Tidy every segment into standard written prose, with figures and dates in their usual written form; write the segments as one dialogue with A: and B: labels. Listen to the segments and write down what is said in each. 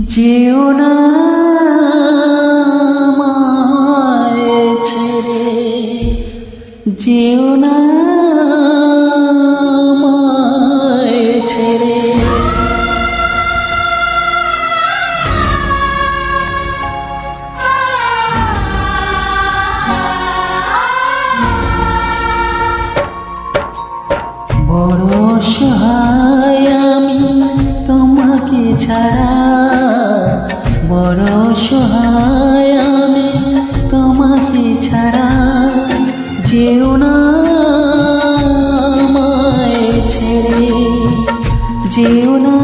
A: যেও না আমায় ছেড়ে, যেও না আমায় ছেড়ে। বড় অসহায় আমি তোমাকে ছাড়া, বড় অসহায় আমি তোমাকে ছাড়া। যেও না আমায় ছেড়ে, যেও না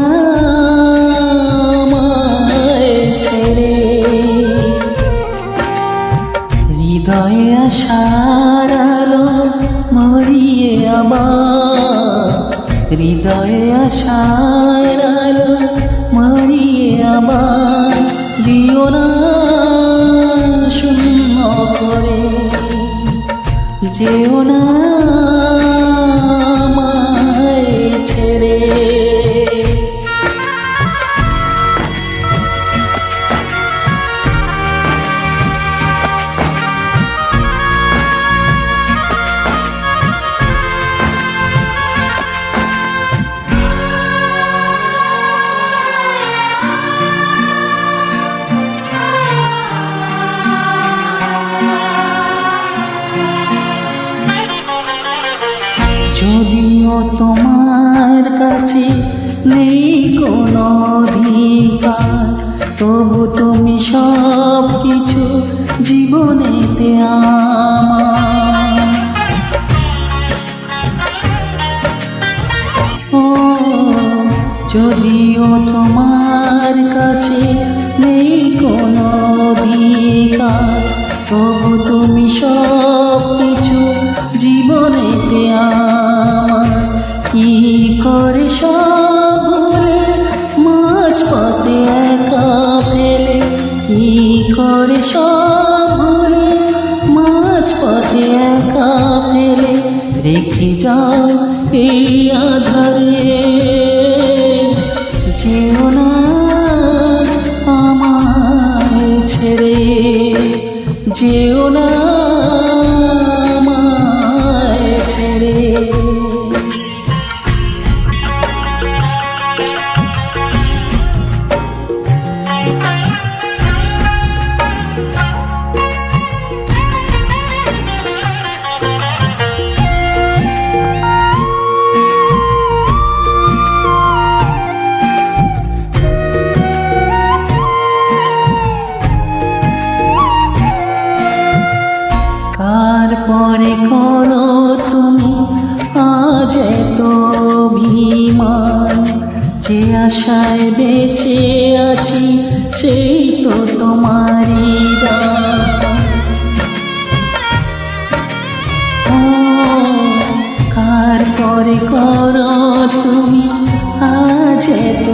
A: আমায় ছেড়ে। হৃদয়ে আশার আলো মরিয়ে আবার, হৃদয়ে আশার আলো মরিয়ে আবার। দিও না শূন্য করে, যেও না আমায় ছেড়ে। যদিও তোমার কাছে নেই কোনো অধিকার, তবু তুমি সব কিছু জীবনেতে আমার। ও যদিও তোমার কাছে নেই কোনো অধিকার, তবু তুমি সব কিছু জীবনেতে আমার। কি করে সব ভুলে মাঝ পথে একা ফেলে, কি করে সব ভুলে মাঝ পথে একা ফেলে রেখে যাও এই আধারে। যেও না আমায় ছেড়ে, যেও না আমায় ছেড়ে। কার পরে করো তুমি আজ এত অভিমান, যে আশায় বেঁচে আছি সেই তো তোমারই দান। ও কার পরে করো তুমি আজ এত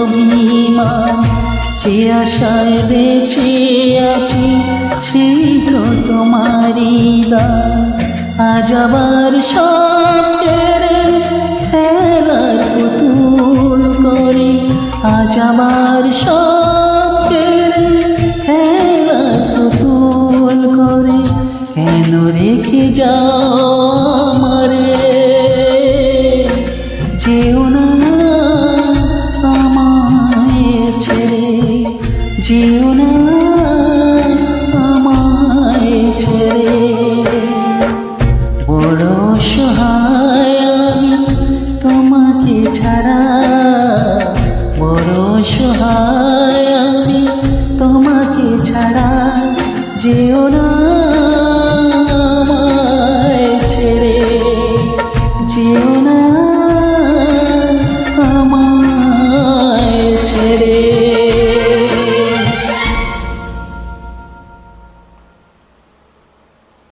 A: অভিমান, যে আশায় বেঁচে আছি সেই তো তোমারই দান। আজ আবার সব কেড়ে খেলার পুতুল করে, আজ আবার সব কেড়ে খেলার পুতুল করে। কেন রেখে যাও আমারে, যেও না আমায় ছেড়ে, যেও না আমায় ছেড়ে। বড় অসহায় আমি তোমাকে ছাড়া, বড় অসহায় আমি তোমাকে ছাড়া। যেও না